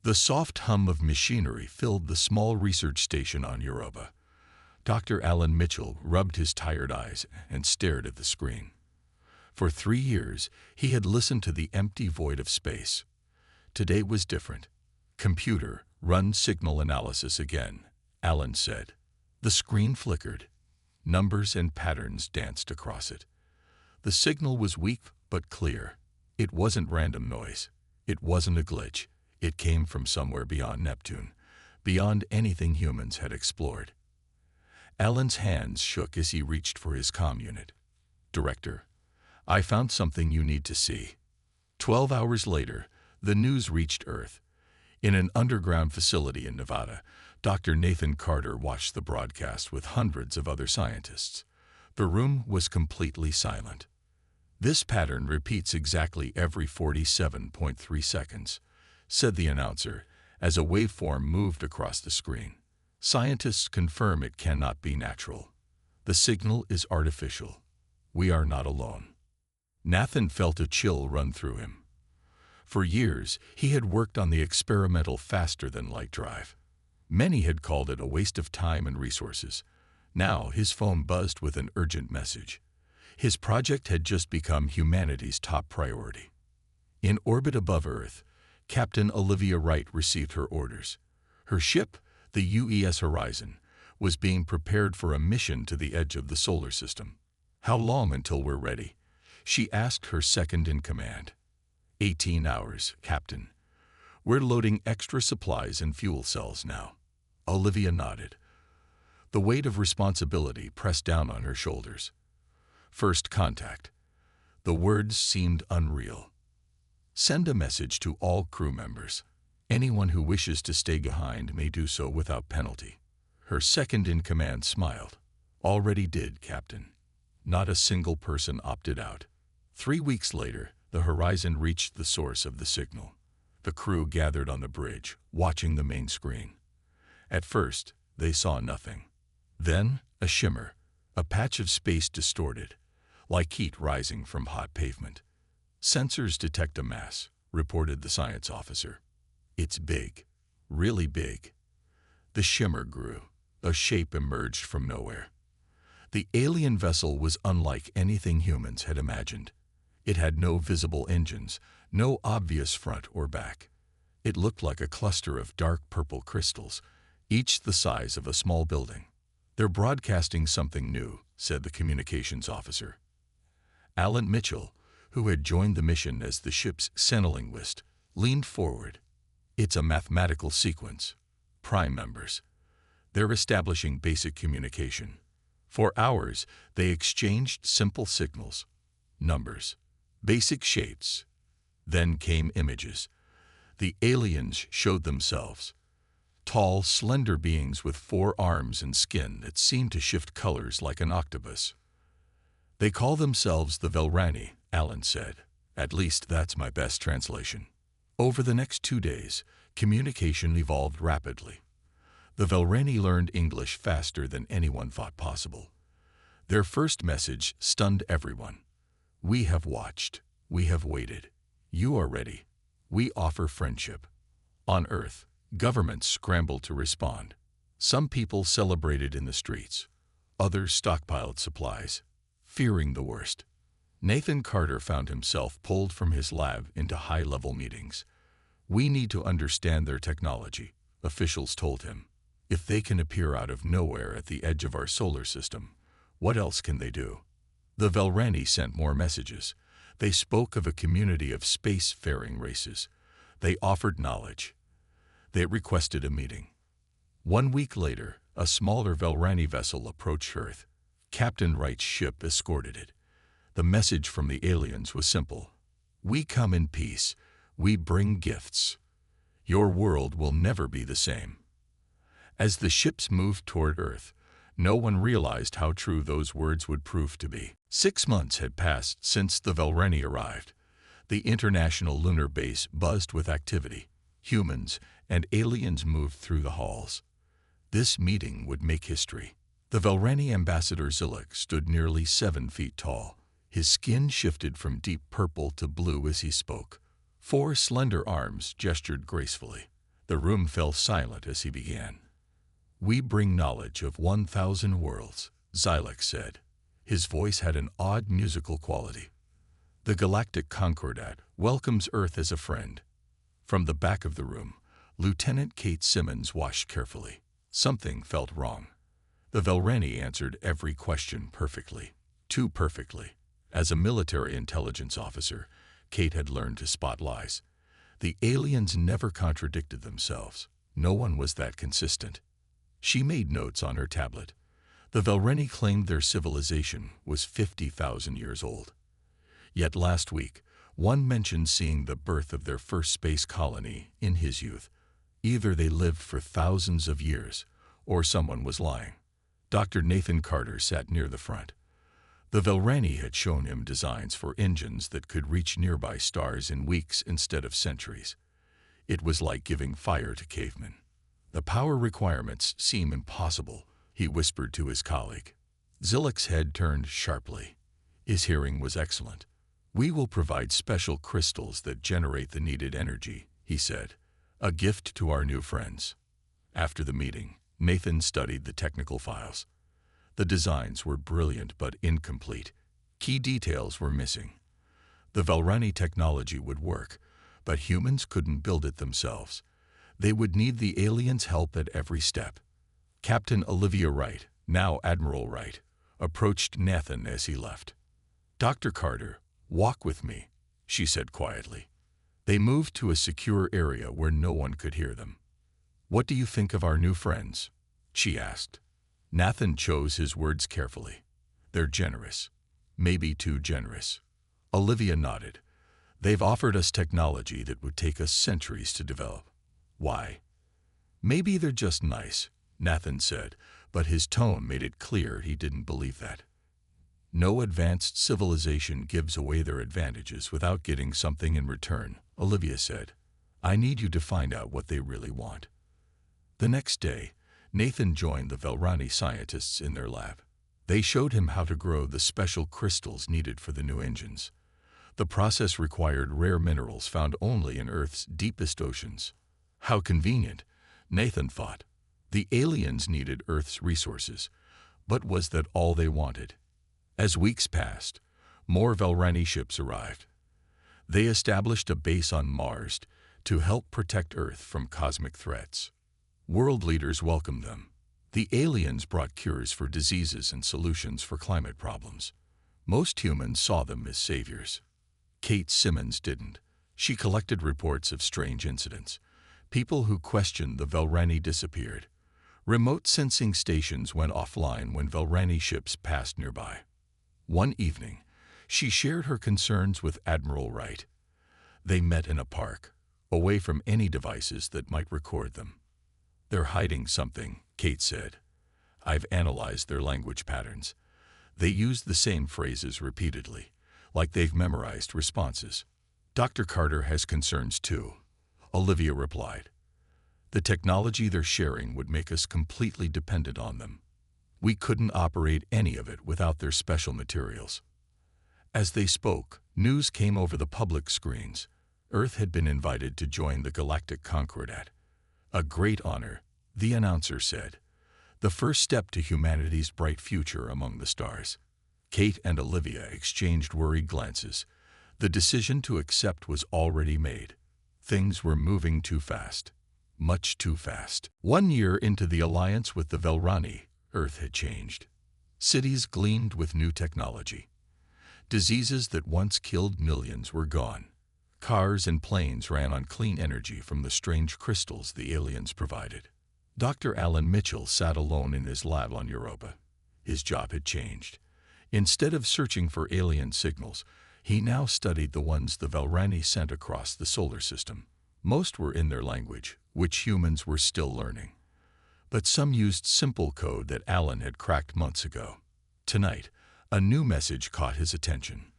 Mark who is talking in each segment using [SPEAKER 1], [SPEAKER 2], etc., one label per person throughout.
[SPEAKER 1] The soft hum of machinery filled the small research station on Europa. Dr. Alan Mitchell rubbed his tired eyes and stared at the screen. For 3 years, he had listened to the empty void of space. Today was different. "Computer, run signal analysis again," Alan said. The screen flickered. Numbers and patterns danced across it. The signal was weak but clear. It wasn't random noise. It wasn't a glitch. It came from somewhere beyond Neptune, beyond anything humans had explored. Alan's hands shook as he reached for his comm unit. "Director, I found something you need to see." 12 hours later, the news reached Earth. In an underground facility in Nevada, Dr. Nathan Carter watched the broadcast with hundreds of other scientists. The room was completely silent. "This pattern repeats exactly every 47.3 seconds, said the announcer as a waveform moved across the screen. "Scientists confirm it cannot be natural. The signal is artificial. We are not alone." Nathan felt a chill run through him. For years, he had worked on the experimental faster-than-light drive. Many had called it a waste of time and resources. Now his phone buzzed with an urgent message. His project had just become humanity's top priority. In orbit above Earth, Captain Olivia Wright received her orders. Her ship, the UES Horizon, was being prepared for a mission to the edge of the solar system. "How long until we're ready?" she asked her second-in-command. 18 hours, Captain. We're loading extra supplies and fuel cells now." Olivia nodded. The weight of responsibility pressed down on her shoulders. First contact. The words seemed unreal. "Send a message to all crew members. Anyone who wishes to stay behind may do so without penalty." Her second-in-command smiled. "Already did, Captain." Not a single person opted out. 3 weeks later, the Horizon reached the source of the signal. The crew gathered on the bridge, watching the main screen. At first, they saw nothing. Then, a shimmer, a patch of space distorted, like heat rising from hot pavement. "Sensors detect a mass," reported the science officer. "It's big, really big." The shimmer grew. A shape emerged from nowhere. The alien vessel was unlike anything humans had imagined. It had no visible engines, no obvious front or back. It looked like a cluster of dark purple crystals, each the size of a small building. "They're broadcasting something new," said the communications officer. Alan Mitchell, who had joined the mission as the ship's senolinguist, leaned forward. "It's a mathematical sequence. Prime members. They're establishing basic communication." For hours, they exchanged simple signals, numbers, basic shapes. Then came images. The aliens showed themselves. Tall, slender beings with 4 arms and skin that seemed to shift colors like an octopus. "They call themselves the Velrani," Alan said. "At least that's my best translation." Over the next 2 days, communication evolved rapidly. The Velrani learned English faster than anyone thought possible. Their first message stunned everyone. "We have watched. We have waited. You are ready. We offer friendship." On Earth, governments scrambled to respond. Some people celebrated in the streets. Others stockpiled supplies, fearing the worst. Nathan Carter found himself pulled from his lab into high-level meetings. "We need to understand their technology," officials told him. "If they can appear out of nowhere at the edge of our solar system, what else can they do?" The Velrani sent more messages. They spoke of a community of space-faring races. They offered knowledge. They requested a meeting. 1 week later, a smaller Velrani vessel approached Earth. Captain Wright's ship escorted it. The message from the aliens was simple. "We come in peace. We bring gifts. Your world will never be the same." As the ships moved toward Earth, no one realized how true those words would prove to be. 6 months had passed since the Velrani arrived. The International Lunar Base buzzed with activity. Humans and aliens moved through the halls. This meeting would make history. The Velrani ambassador Zilek stood nearly 7 feet tall. His skin shifted from deep purple to blue as he spoke. 4 slender arms gestured gracefully. The room fell silent as he began. "We bring knowledge of 1,000 worlds," Xylix said. His voice had an odd musical quality. "The Galactic Concordat welcomes Earth as a friend." From the back of the room, Lieutenant Kate Simmons watched carefully. Something felt wrong. The Velrani answered every question perfectly. Too perfectly. As a military intelligence officer, Kate had learned to spot lies. The aliens never contradicted themselves. No one was that consistent. She made notes on her tablet. The Velrani claimed their civilization was 50,000 years old. Yet last week, one mentioned seeing the birth of their first space colony in his youth. Either they lived for thousands of years, or someone was lying. Dr. Nathan Carter sat near the front. The Velrani had shown him designs for engines that could reach nearby stars in weeks instead of centuries. It was like giving fire to cavemen. "The power requirements seem impossible," he whispered to his colleague. Xylix's head turned sharply. His hearing was excellent. "We will provide special crystals that generate the needed energy," he said, "a gift to our new friends." After the meeting, Nathan studied the technical files. The designs were brilliant but incomplete. Key details were missing. The Velrani technology would work, but humans couldn't build it themselves. They would need the aliens' help at every step. Captain Olivia Wright, now Admiral Wright, approached Nathan as he left. "Dr. Carter, walk with me," she said quietly. They moved to a secure area where no one could hear them. "What do you think of our new friends?" she asked. Nathan chose his words carefully. "They're generous. Maybe too generous." Olivia nodded. "They've offered us technology that would take us centuries to develop." "Why?" "Maybe they're just nice," Nathan said, but his tone made it clear he didn't believe that. "No advanced civilization gives away their advantages without getting something in return," Olivia said. "I need you to find out what they really want." The next day, Nathan joined the Velrani scientists in their lab. They showed him how to grow the special crystals needed for the new engines. The process required rare minerals found only in Earth's deepest oceans. How convenient, Nathan thought. The aliens needed Earth's resources, but was that all they wanted? As weeks passed, more Velrani ships arrived. They established a base on Mars to help protect Earth from cosmic threats. World leaders welcomed them. The aliens brought cures for diseases and solutions for climate problems. Most humans saw them as saviors. Kate Simmons didn't. She collected reports of strange incidents. People who questioned the Velrani disappeared. Remote sensing stations went offline when Velrani ships passed nearby. One evening, she shared her concerns with Admiral Wright. They met in a park, away from any devices that might record them. "They're hiding something," Kate said. "I've analyzed their language patterns. They use the same phrases repeatedly, like they've memorized responses." "Dr. Carter has concerns too," Olivia replied. "The technology they're sharing would make us completely dependent on them. We couldn't operate any of it without their special materials." As they spoke, news came over the public screens. Earth had been invited to join the Galactic Concordat. "A great honor," the announcer said. "The first step to humanity's bright future among the stars." Kate and Olivia exchanged worried glances. The decision to accept was already made. Things were moving too fast. Much too fast. 1 year into the alliance with the Velrani, Earth had changed. Cities gleamed with new technology. Diseases that once killed millions were gone. Cars and planes ran on clean energy from the strange crystals the aliens provided. Dr. Alan Mitchell sat alone in his lab on Europa. His job had changed. Instead of searching for alien signals, he now studied the ones the Velrani sent across the solar system. Most were in their language, which humans were still learning. But some used simple code that Alan had cracked months ago. Tonight, a new message caught his attention.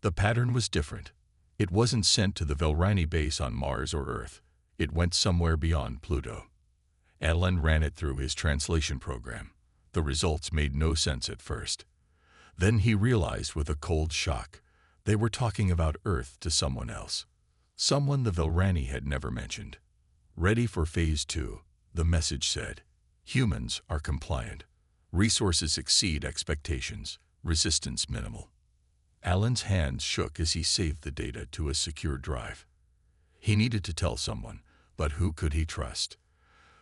[SPEAKER 1] The pattern was different. It wasn't sent to the Velrani base on Mars or Earth. It went somewhere beyond Pluto. Alan ran it through his translation program. The results made no sense at first. Then he realized with a cold shock, they were talking about Earth to someone else. Someone the Velrani had never mentioned. Ready for Phase 2, the message said. Humans are compliant. Resources exceed expectations. Resistance minimal. Alan's hands shook as he saved the data to a secure drive. He needed to tell someone, but who could he trust?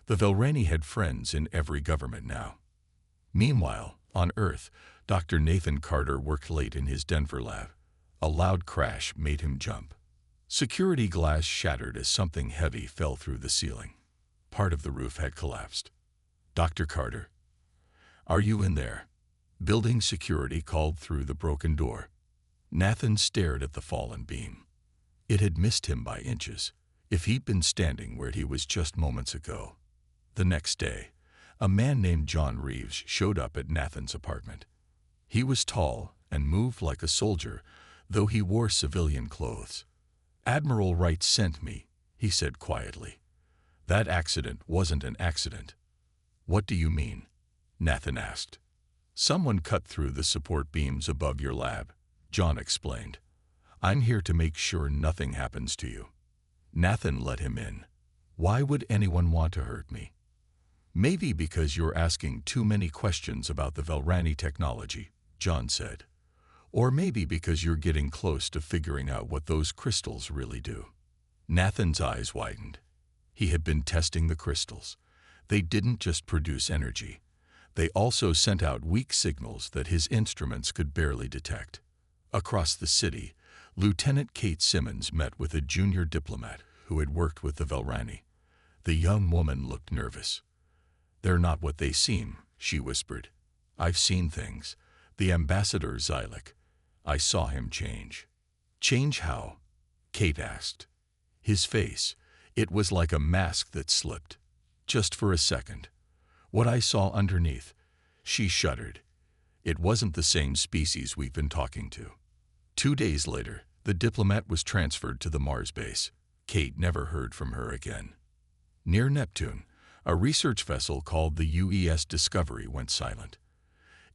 [SPEAKER 1] The Velrani had friends in every government now. Meanwhile, on Earth, Dr. Nathan Carter worked late in his Denver lab. A loud crash made him jump. Security glass shattered as something heavy fell through the ceiling. Part of the roof had collapsed. Dr. Carter, are you in there? Building security called through the broken door. Nathan stared at the fallen beam. It had missed him by inches, if he'd been standing where he was just moments ago. The next day, a man named John Reeves showed up at Nathan's apartment. He was tall and moved like a soldier, though he wore civilian clothes. Admiral Wright sent me, he said quietly. That accident wasn't an accident. What do you mean? Nathan asked. Someone cut through the support beams above your lab, John explained. I'm here to make sure nothing happens to you. Nathan let him in. Why would anyone want to hurt me? Maybe because you're asking too many questions about the Velrani technology, John said. Or maybe because you're getting close to figuring out what those crystals really do. Nathan's eyes widened. He had been testing the crystals. They didn't just produce energy. They also sent out weak signals that his instruments could barely detect. Across the city, Lieutenant Kate Simmons met with a junior diplomat who had worked with the Velrani. The young woman looked nervous. They're not what they seem, she whispered. I've seen things. The ambassador Xylek. I saw him change. Change how? Kate asked. His face. It was like a mask that slipped. Just for a second. What I saw underneath. She shuddered. It wasn't the same species we've been talking to. 2 days later, the diplomat was transferred to the Mars base. Kate never heard from her again. Near Neptune, a research vessel called the UES Discovery went silent.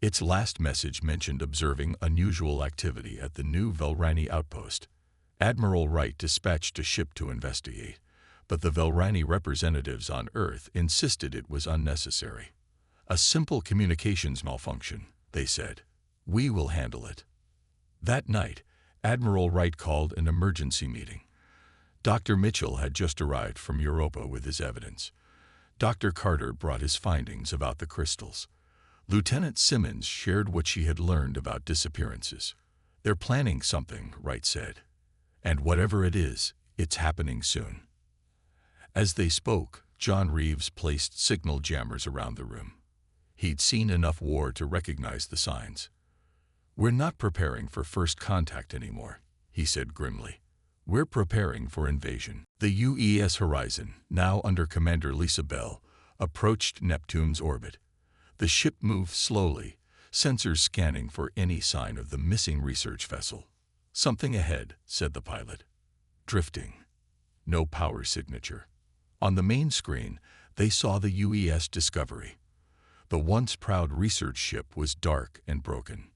[SPEAKER 1] Its last message mentioned observing unusual activity at the new Velrani outpost. Admiral Wright dispatched a ship to investigate, but the Velrani representatives on Earth insisted it was unnecessary. A simple communications malfunction, they said. We will handle it. That night, Admiral Wright called an emergency meeting. Dr. Mitchell had just arrived from Europa with his evidence. Dr. Carter brought his findings about the crystals. Lieutenant Simmons shared what she had learned about disappearances. They're planning something, Wright said. And whatever it is, it's happening soon. As they spoke, John Reeves placed signal jammers around the room. He'd seen enough war to recognize the signs. We're not preparing for first contact anymore, he said grimly. We're preparing for invasion. The UES Horizon, now under Commander Lisa Bell, approached Neptune's orbit. The ship moved slowly, sensors scanning for any sign of the missing research vessel. Something ahead, said the pilot. Drifting. No power signature. On the main screen, they saw the UES Discovery. The once proud research ship was dark and broken.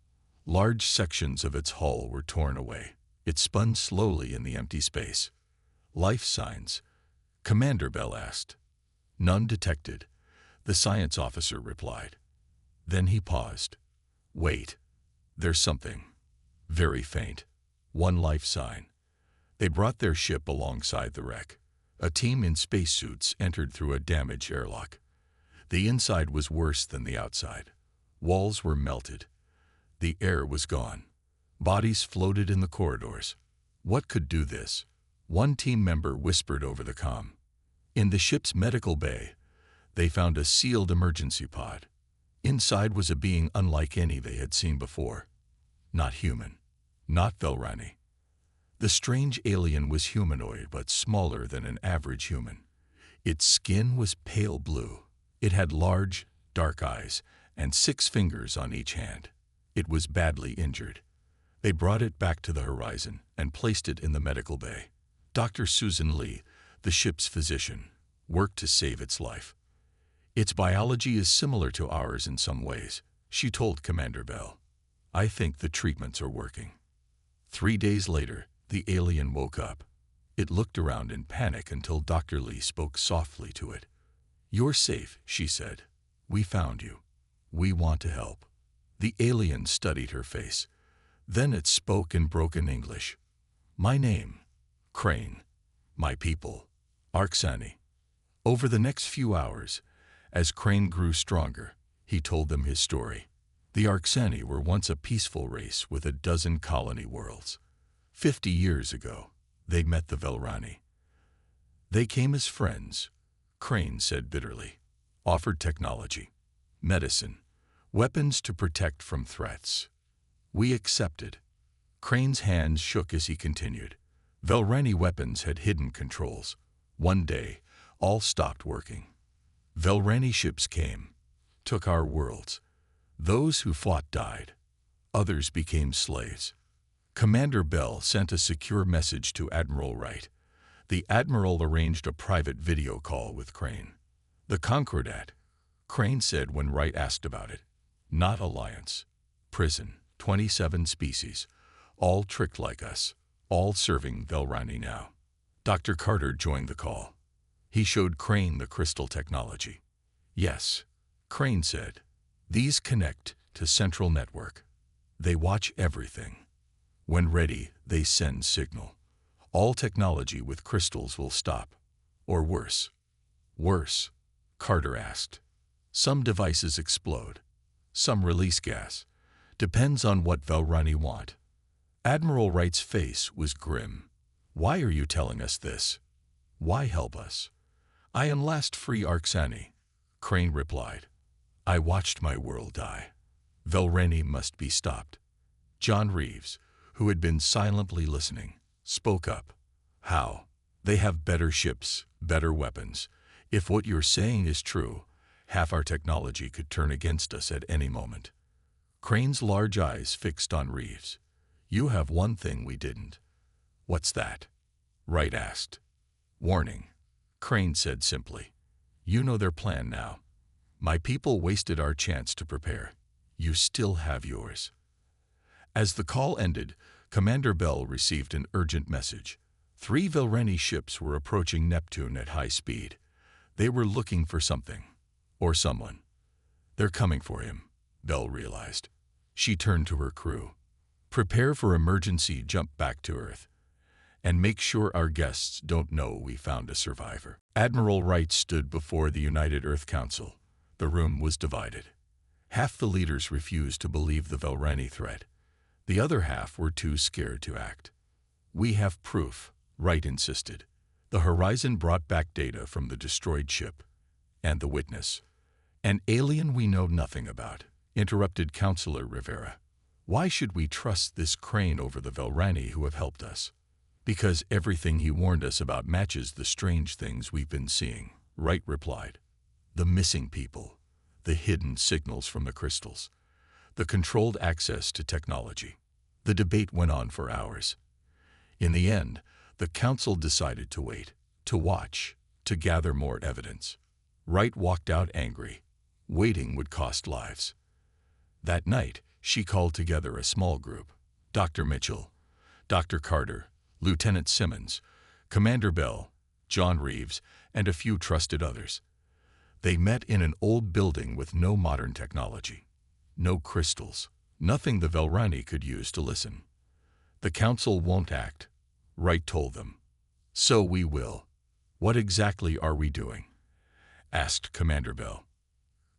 [SPEAKER 1] Large sections of its hull were torn away. It spun slowly in the empty space. Life signs? Commander Bell asked. None detected, the science officer replied. Then he paused. Wait. There's something. Very faint. One life sign. They brought their ship alongside the wreck. A team in spacesuits entered through a damaged airlock. The inside was worse than the outside. Walls were melted. The air was gone. Bodies floated in the corridors. What could do this? One team member whispered over the comm. In the ship's medical bay, they found a sealed emergency pod. Inside was a being unlike any they had seen before. Not human. Not Velrani. The strange alien was humanoid but smaller than an average human. Its skin was pale blue. It had large, dark eyes and 6 fingers on each hand. It was badly injured. They brought it back to the horizon and placed it in the medical bay. Dr. Susan Lee, the ship's physician, worked to save its life. Its biology is similar to ours in some ways, she told Commander Bell. I think the treatments are working. 3 days later, the alien woke up. It looked around in panic until Dr. Lee spoke softly to it. "You're safe," she said. "We found you. We want to help." The alien studied her face. Then it spoke in broken English. "My name, Crane. My people, Arksani." Over the next few hours, as Crane grew stronger, he told them his story. The Arksani were once a peaceful race with a dozen colony worlds. 50 years ago, they met the Velrani. They came as friends, Crane said bitterly, offered technology, medicine, weapons to protect from threats. We accepted. Crane's hands shook as he continued. Velrani weapons had hidden controls. One day, all stopped working. Velrani ships came, took our worlds. Those who fought died. Others became slaves. Commander Bell sent a secure message to Admiral Wright. The Admiral arranged a private video call with Crane. "The Concordat," Crane said when Wright asked about it. "Not alliance. Prison. 27 species. All tricked like us. All serving Velrani now." Dr. Carter joined the call. He showed Crane the crystal technology. "Yes," Crane said. "These connect to central network. They watch everything. When ready, they send signal. All technology with crystals will stop. Or worse." "Worse?" Carter asked. "Some devices explode. Some release gas. Depends on what Velrani want." Admiral Wright's face was grim. "Why are you telling us this? Why help us?" "I am last free Arksani," Crane replied. "I watched my world die. Velrani must be stopped." John Reeves, who had been silently listening, spoke up. "How? They have better ships, better weapons. If what you're saying is true, half our technology could turn against us at any moment." Crane's large eyes fixed on Reeves. "You have one thing we didn't." "What's that?" Wright asked. "Warning," Crane said simply. "You know their plan now. My people wasted our chance to prepare. You still have yours." As the call ended, Commander Bell received an urgent message. 3 Velrani ships were approaching Neptune at high speed. They were looking for something. Or someone. "They're coming for him," Bell realized. She turned to her crew. "Prepare for emergency jump back to Earth. And make sure our guests don't know we found a survivor." Admiral Wright stood before the United Earth Council. The room was divided. Half the leaders refused to believe the Velrani threat. The other half were too scared to act. "We have proof," Wright insisted. The Horizon brought back data from the destroyed ship. "And the witness." "An alien we know nothing about," interrupted Counselor Rivera. "Why should we trust this Crane over the Velrani who have helped us?" "Because everything he warned us about matches the strange things we've been seeing," Wright replied. "The missing people, the hidden signals from the crystals, the controlled access to technology." The debate went on for hours. In the end, the council decided to wait, to watch, to gather more evidence. Wright walked out angry. Waiting would cost lives. That night, she called together a small group. Dr. Mitchell, Dr. Carter, Lieutenant Simmons, Commander Bell, John Reeves, and a few trusted others. They met in an old building with no modern technology. No crystals. Nothing the Velrani could use to listen. "The council won't act," Wright told them. "So we will." "What exactly are we doing?" asked Commander Bell.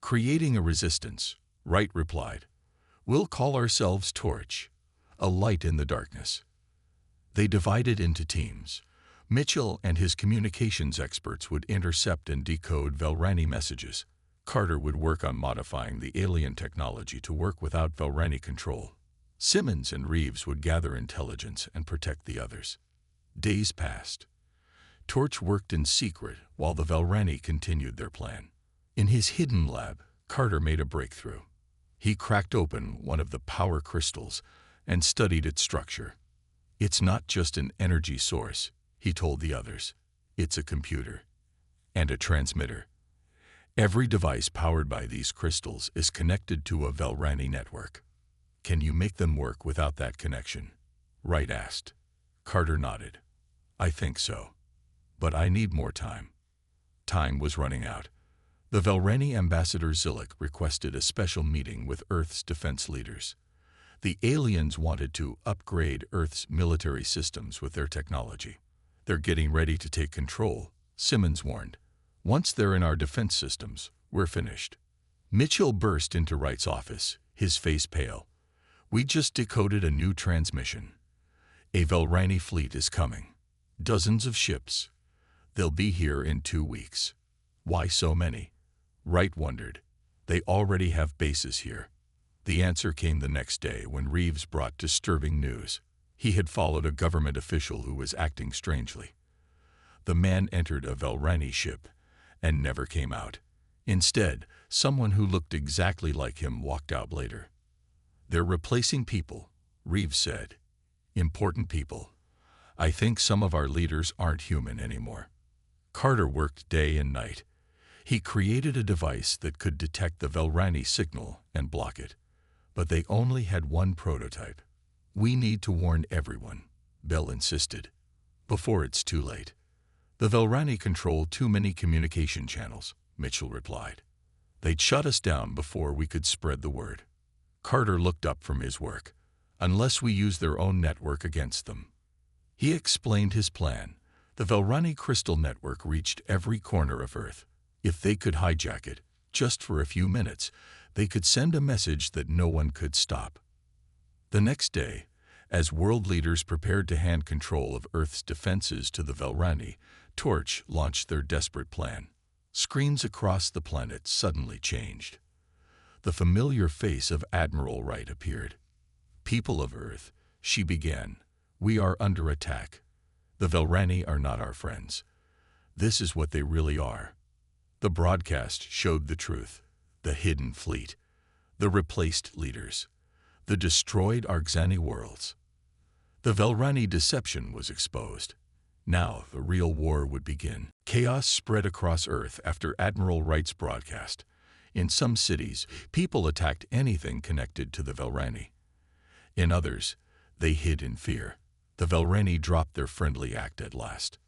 [SPEAKER 1] "Creating a resistance," Wright replied. "We'll call ourselves Torch, a light in the darkness." They divided into teams. Mitchell and his communications experts would intercept and decode Velrani messages. Carter would work on modifying the alien technology to work without Velrani control. Simmons and Reeves would gather intelligence and protect the others. Days passed. Torch worked in secret while the Velrani continued their plan. In his hidden lab, Carter made a breakthrough. He cracked open one of the power crystals and studied its structure. "It's not just an energy source," he told the others. "It's a computer. And a transmitter. Every device powered by these crystals is connected to a Velrani network." "Can you make them work without that connection?" Wright asked. Carter nodded. I think so. But I need more time. Time was running out. The Velrani ambassador Zillik requested a special meeting with Earth's defense leaders. The aliens wanted to upgrade Earth's military systems with their technology. They're getting ready to take control, Simmons warned. Once they're in our defense systems, we're finished. Mitchell burst into Wright's office, his face pale. We just decoded a new transmission. A Velrani fleet is coming. Dozens of ships. They'll be here in 2 weeks. Why so many? Wright wondered. They already have bases here. The answer came the next day when Reeves brought disturbing news. He had followed a government official who was acting strangely. The man entered a Velrani ship and never came out. Instead, someone who looked exactly like him walked out later. They're replacing people, Reeves said. Important people. I think some of our leaders aren't human anymore. Carter worked day and night. He created a device that could detect the Velrani signal and block it. But they only had one prototype. We need to warn everyone, Bell insisted, before it's too late. The Velrani control too many communication channels, Mitchell replied. They'd shut us down before we could spread the word. Carter looked up from his work. Unless we use their own network against them. He explained his plan. The Velrani crystal network reached every corner of Earth. If they could hijack it, just for a few minutes, they could send a message that no one could stop. The next day, as world leaders prepared to hand control of Earth's defenses to the Velrani, Torch launched their desperate plan. Screens across the planet suddenly changed. The familiar face of Admiral Wright appeared. People of Earth, she began, we are under attack. The Velrani are not our friends. This is what they really are. The broadcast showed the truth, the hidden fleet, the replaced leaders, the destroyed Arxani worlds. The Velrani deception was exposed. Now the real war would begin. Chaos spread across Earth after Admiral Wright's broadcast. In some cities, people attacked anything connected to the Velrani. In others, they hid in fear. The Velrani dropped their friendly act at last.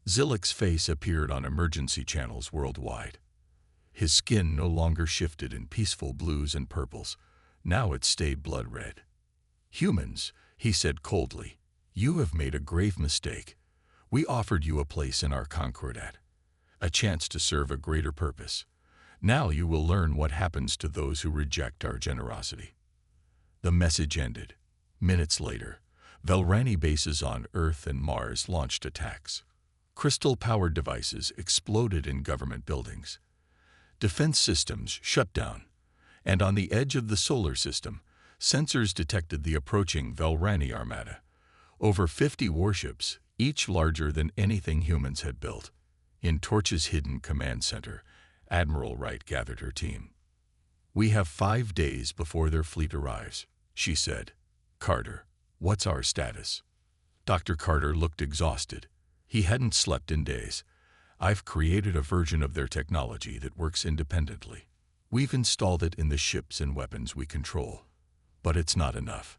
[SPEAKER 1] Zillik's face appeared on emergency channels worldwide. His skin no longer shifted in peaceful blues and purples. Now it stayed blood red. Humans, he said coldly, you have made a grave mistake. We offered you a place in our Concordat, a chance to serve a greater purpose. Now you will learn what happens to those who reject our generosity. The message ended. Minutes later, Velrani bases on Earth and Mars launched attacks. Crystal-powered devices exploded in government buildings. Defense systems shut down, and on the edge of the solar system, sensors detected the approaching Velrani armada. Over 50 warships, each larger than anything humans had built. In Torch's hidden command center, Admiral Wright gathered her team. We have 5 days before their fleet arrives, she said. Carter, what's our status? Dr. Carter looked exhausted. He hadn't slept in days. I've created a version of their technology that works independently. We've installed it in the ships and weapons we control. But it's not enough.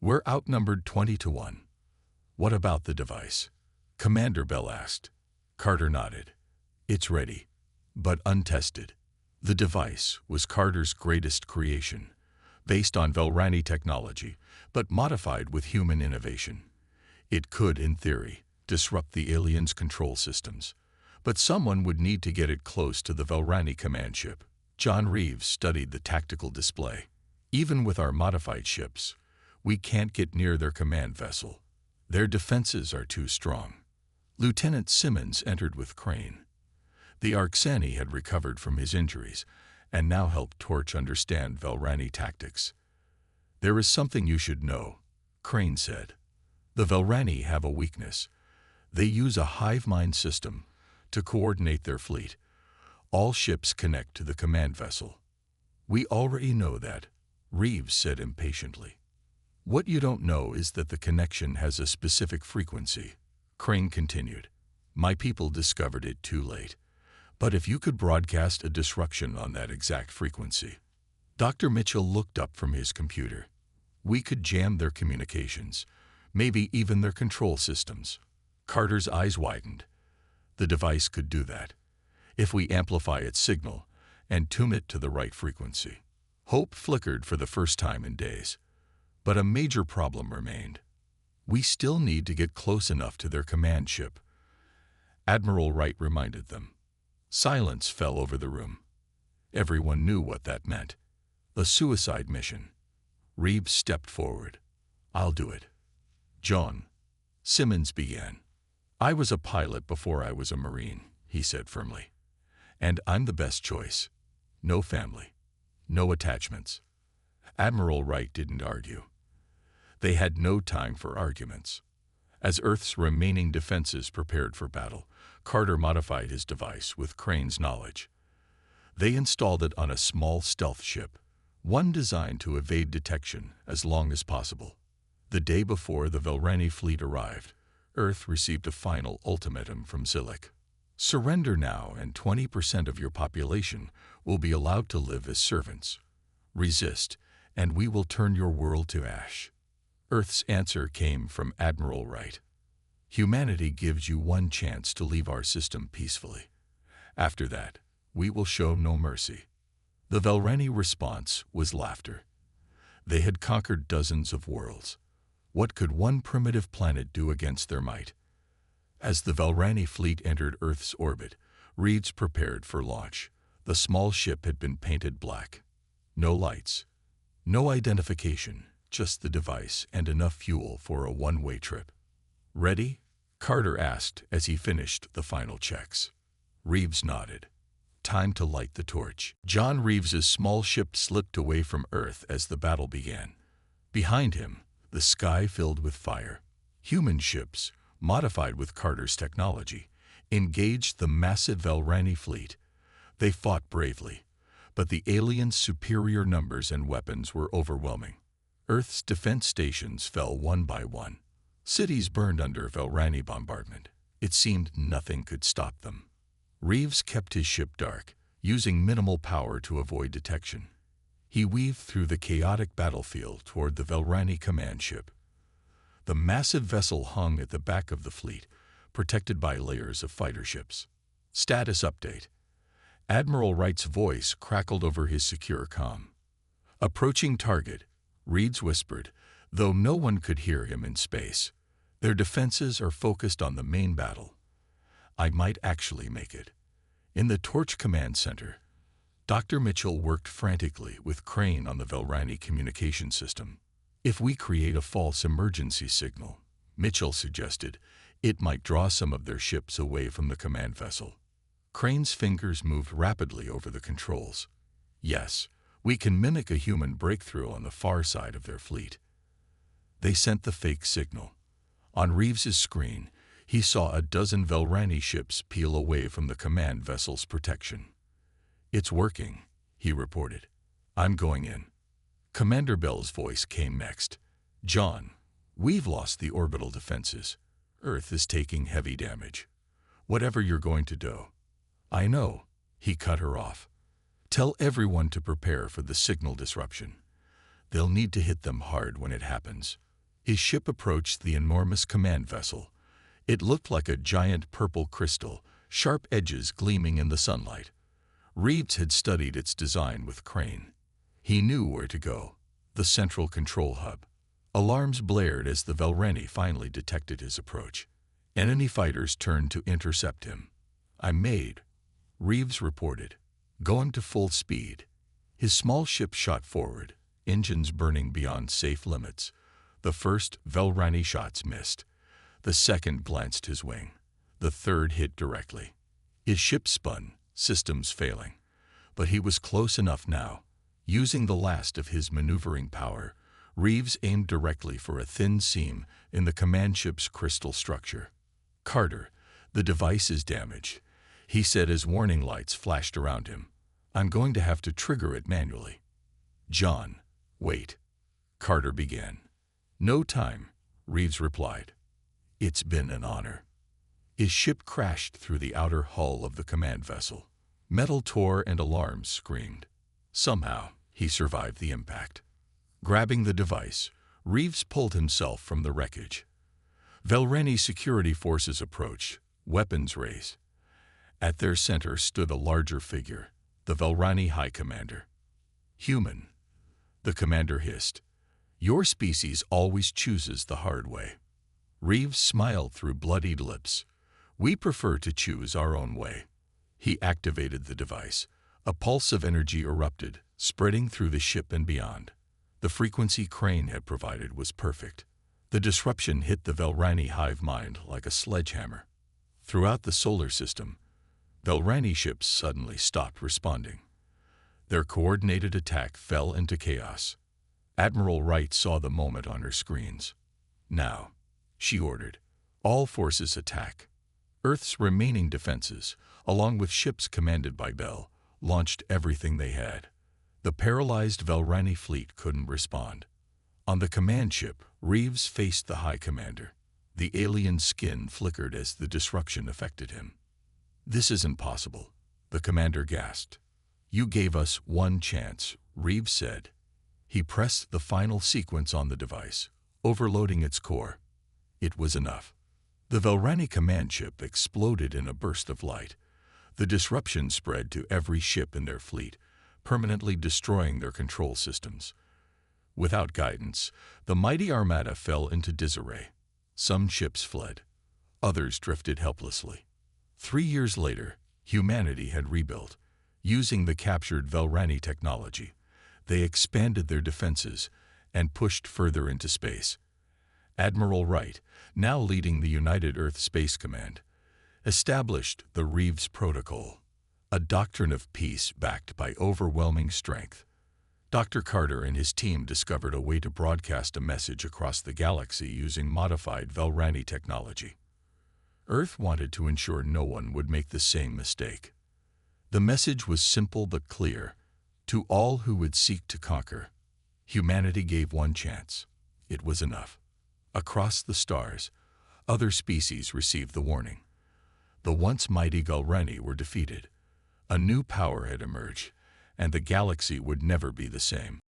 [SPEAKER 1] We're outnumbered 20 to 1. What about the device? Commander Bell asked. Carter nodded. It's ready, but untested. The device was Carter's greatest creation, based on Velrani technology, but modified with human innovation. It could, in theory, disrupt the aliens' control systems, but someone would need to get it close to the Velrani command ship. John Reeves studied the tactical display. Even with our modified ships, we can't get near their command vessel. Their defenses are too strong. Lieutenant Simmons entered with Crane. The Arxani had recovered from his injuries and now helped Torch understand Velrani tactics. There is something you should know, Crane said. The Velrani have a weakness. They use a hive mind system to coordinate their fleet. All ships connect to the command vessel. We already know that, Reeves said impatiently. What you don't know is that the connection has a specific frequency, Crane continued. My people discovered it too late. But if you could broadcast a disruption on that exact frequency. Dr. Mitchell looked up from his computer. We could jam their communications, maybe even their control systems. Carter's eyes widened. The device could do that, if we amplify its signal and tune it to the right frequency. Hope flickered for the first time in days. But a major problem remained. We still need to get close enough to their command ship. Admiral Wright reminded them. Silence fell over the room. Everyone knew what that meant. A suicide mission. Reeves stepped forward. I'll do it. John. Simmons began. I was a pilot before I was a Marine, he said firmly. And I'm the best choice. No family. No attachments. Admiral Wright didn't argue. They had no time for arguments. As Earth's remaining defenses prepared for battle, Carter modified his device with Crane's knowledge. They installed it on a small stealth ship, one designed to evade detection as long as possible. The day before the Velrani fleet arrived, Earth received a final ultimatum from Zillick. Surrender now and 20% of your population will be allowed to live as servants. Resist, and we will turn your world to ash. Earth's answer came from Admiral Wright. Humanity gives you one chance to leave our system peacefully. After that, we will show no mercy. The Velrani response was laughter. They had conquered dozens of worlds. What could one primitive planet do against their might? As the Velrani fleet entered Earth's orbit, Reeves prepared for launch. The small ship had been painted black. No lights, no identification, just the device and enough fuel for a one-way trip. Ready? Carter asked as he finished the final checks. Reeves nodded. Time to light the torch. John Reeves's small ship slipped away from Earth as the battle began. Behind him, the sky filled with fire. Human ships, modified with Carter's technology, engaged the massive Velrani fleet. They fought bravely, but the aliens' superior numbers and weapons were overwhelming. Earth's defense stations fell one by one. Cities burned under Velrani bombardment. It seemed nothing could stop them. Reeves kept his ship dark, using minimal power to avoid detection. He weaved through the chaotic battlefield toward the Velrani command ship. The massive vessel hung at the back of the fleet, protected by layers of fighter ships. Status update. Admiral Wright's voice crackled over his secure comm. Approaching target, Reeves whispered, though no one could hear him in space. Their defenses are focused on the main battle. I might actually make it. In the Torch Command Center, Dr. Mitchell worked frantically with Crane on the Velrani communication system. If we create a false emergency signal, Mitchell suggested, it might draw some of their ships away from the command vessel. Crane's fingers moved rapidly over the controls. Yes, we can mimic a human breakthrough on the far side of their fleet. They sent the fake signal. On Reeves's screen, he saw a dozen Velrani ships peel away from the command vessel's protection. It's working, he reported. I'm going in. Commander Bell's voice came next. John, we've lost the orbital defenses. Earth is taking heavy damage. Whatever you're going to do. I know, he cut her off. Tell everyone to prepare for the signal disruption. They'll need to hit them hard when it happens. His ship approached the enormous command vessel. It looked like a giant purple crystal, sharp edges gleaming in the sunlight. Reeves had studied its design with Crane. He knew where to go, the central control hub. Alarms blared as the Velrani finally detected his approach. Enemy fighters turned to intercept him. I'm made, Reeves reported, going to full speed. His small ship shot forward, engines burning beyond safe limits. The first Velrani shots missed. The second glanced his wing. The third hit directly. His ship spun, systems failing. But he was close enough now. Using the last of his maneuvering power, Reeves aimed directly for a thin seam in the command ship's crystal structure. Carter, the device is damaged, he said as warning lights flashed around him. I'm going to have to trigger it manually. John, wait. Carter began. No time, Reeves replied. It's been an honor. His ship crashed through the outer hull of the command vessel. Metal tore and alarms screamed. Somehow, he survived the impact. Grabbing the device, Reeves pulled himself from the wreckage. Velrani security forces approached, weapons raised. At their center stood a larger figure, the Velrani High Commander. "Human," the commander hissed. "Your species always chooses the hard way." Reeves smiled through bloodied lips. "We prefer to choose our own way." He activated the device. A pulse of energy erupted, spreading through the ship and beyond. The frequency Crane had provided was perfect. The disruption hit the Velrani hive mind like a sledgehammer. Throughout the solar system, Velrani ships suddenly stopped responding. Their coordinated attack fell into chaos. Admiral Wright saw the moment on her screens. "Now," she ordered, "all forces attack." Earth's remaining defenses, along with ships commanded by Bell, launched everything they had. The paralyzed Velrani fleet couldn't respond. On the command ship, Reeves faced the High Commander. The alien's skin flickered as the disruption affected him. "This isn't possible," the commander gasped. "You gave us one chance," Reeves said. He pressed the final sequence on the device, overloading its core. It was enough. The Velrani command ship exploded in a burst of light. The disruption spread to every ship in their fleet, permanently destroying their control systems. Without guidance, the mighty armada fell into disarray. Some ships fled. Others drifted helplessly. 3 years later, humanity had rebuilt. Using the captured Velrani technology, they expanded their defenses and pushed further into space. Admiral Wright, now leading the United Earth Space Command, established the Reeves Protocol, a doctrine of peace backed by overwhelming strength. Dr. Carter and his team discovered a way to broadcast a message across the galaxy using modified Velrani technology. Earth wanted to ensure no one would make the same mistake. The message was simple but clear. To all who would seek to conquer, humanity gave one chance. It was enough. Across the stars, other species received the warning. The once mighty Velrani were defeated. A new power had emerged, and the galaxy would never be the same.